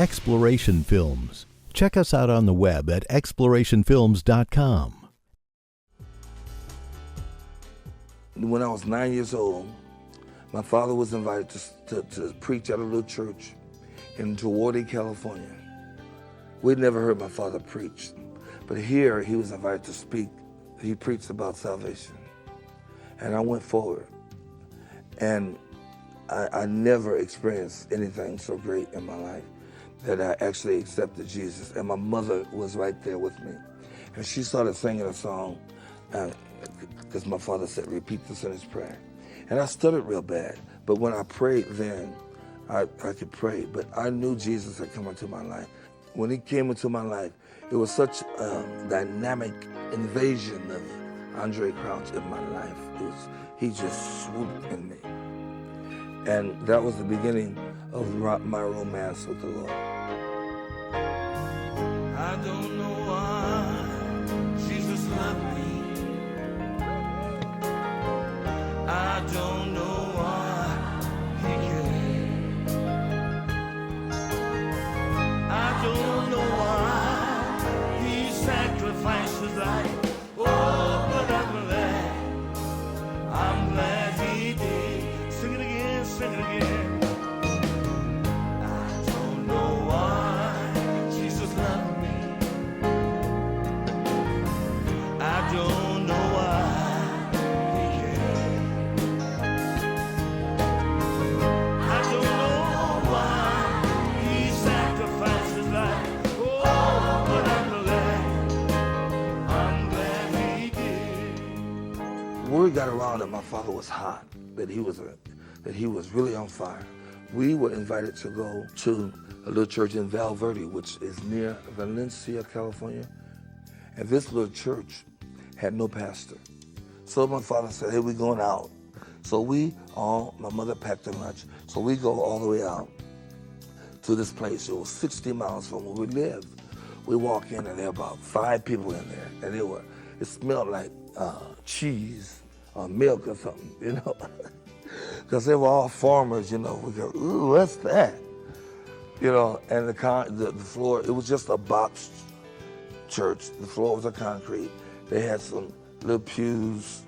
Exploration Films. Check us out on the web at explorationfilms.com. When I was 9 years old, my father was invited to preach at a little church in Toward, California. We'd never heard my father preach, but here he was invited to speak. He preached about salvation. And I went forward. And I never experienced anything so great in my life that I actually accepted Jesus. And my mother was right there with me. And she started singing a song, because my father said, repeat the sinner's prayer. And I stuttered real bad. But when I prayed then, I could pray. But I knew Jesus had come into my life. When he came into my life, it was such a dynamic invasion of Andrae Crouch in my life. He just swooped in me. And that was the beginning of my romance with the Lord. I don't know why Jesus loved me. I don't know why he cared. I don't know why he sacrificed his life. Oh, but I'm glad he did. Sing it again, sing it again. I don't know why Jesus loved me. I don't know why he cared. I don't know why he sacrificed his life. Oh, but I'm glad he did. Word got around that my father was hot, that he was really on fire. We were invited to go to a little church in Val Verde, which is near Valencia, California. And this little church had no pastor. So my father said, hey, we're going out. So my mother packed a lunch. So we go all the way out to this place. It was 60 miles from where we lived. We walk in and there were about 5 people in there. And it smelled like cheese or milk or something, you know. Because they were all farmers, you know. We go, ooh, what's that? You know, and the floor, it was just a box church. The floor was a concrete. They had some little pews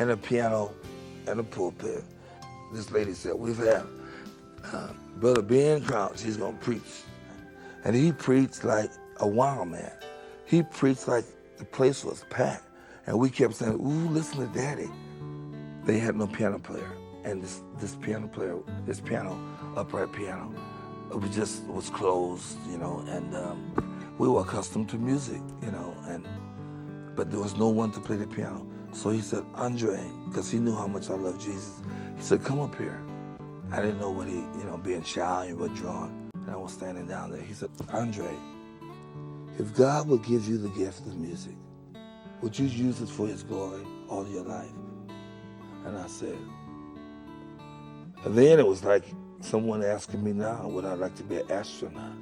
and a piano and a pulpit. This lady said, we've had Brother Ben Crouch, he's gonna preach. And he preached like a wild man. He preached like the place was packed. And we kept saying, ooh, listen to Daddy. They had no piano player. And this piano, upright piano, it was closed, you know, and we were accustomed to music, you know, but there was no one to play the piano. So he said, Andrae, because he knew how much I love Jesus, he said, come up here. I didn't know what being shy and withdrawn, and I was standing down there. He said, Andrae, if God would give you the gift of music, would you use it for his glory all your life? And I said, and then it was like someone asking me now, would I like to be an astronaut?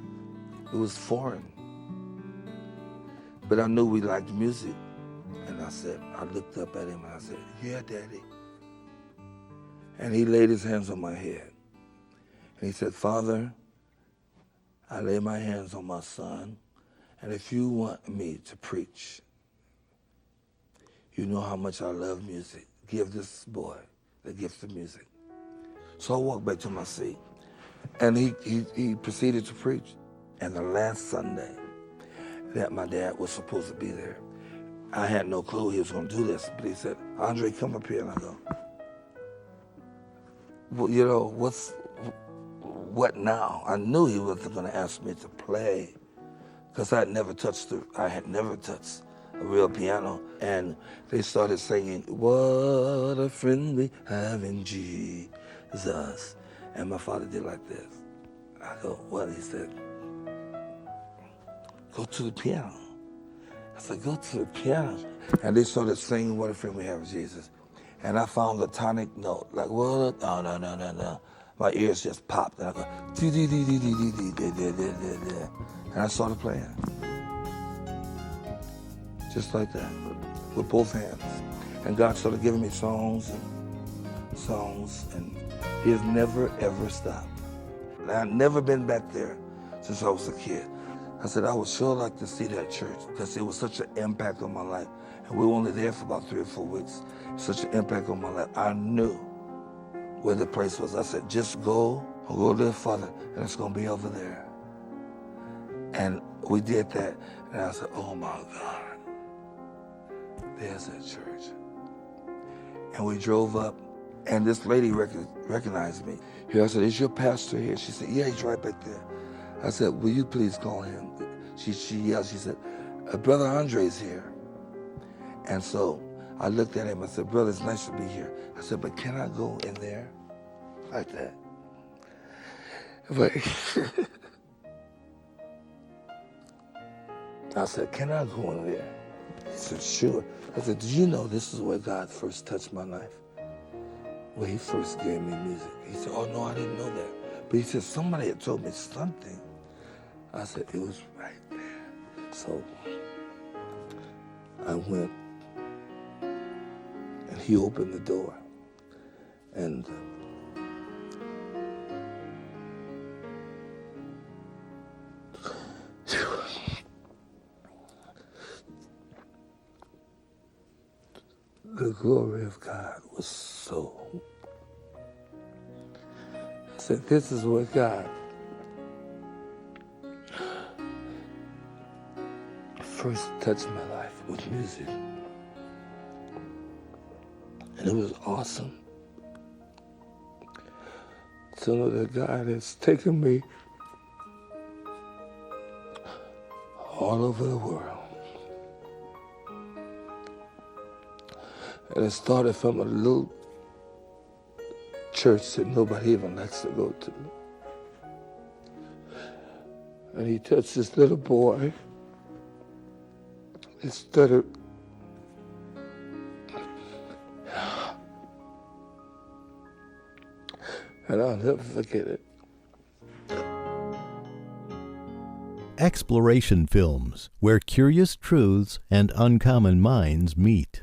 It was foreign. But I knew we liked music. And I looked up at him and I said, yeah, Daddy. And he laid his hands on my head. And he said, Father, I lay my hands on my son, and if you want me to preach, you know how much I love music. Give this boy the gift of music. So I walked back to my seat, and he proceeded to preach. And the last Sunday that my dad was supposed to be there, I had no clue he was going to do this, but he said, Andrae, come up here. And I go, well, you know, what now? I knew he wasn't going to ask me to play, because I had never touched a real piano. And they started singing, what a friend we have in Jesus. And my father did like this. I go, what? He said, go to the piano. I said, go to the piano. And they started singing, what a friend we have in Jesus. And I found the tonic note, like, what? No, no, no, no, no. My ears just popped, and I go, and I started playing. Just like that, with both hands. And God started giving me songs, and he has never, ever stopped. And I've never been back there since I was a kid. I said, I would sure like to see that church because it was such an impact on my life. And we were only there for about 3 or 4 weeks. Such an impact on my life. I knew where the place was. I said, just go a little further and it's going to be over there. And we did that. And I said, oh my God, there's that church. And we drove up and this lady recognized me. Here I said, is your pastor here? She said, yeah, he's right back there. I said, will you please call him? She yelled, she said, Brother Andre's here. And so I looked at him, I said, brother, it's nice to be here. I said, but can I go in there? Like that. But I said, can I go in there? He said, sure. I said, did you know this is where God first touched my life? Where he first gave me music. He said, oh no, I didn't know that. But he said, somebody had told me something. I said, it was right there. So I went and he opened the door and the glory of God was so. I said, this is where God first touched my life with music. And it was awesome to know that God has taken me all over the world. And it started from a little church that nobody even likes to go to. And he touched this little boy that stuttered. And I'll never forget it. Exploration Films, where curious truths and uncommon minds meet.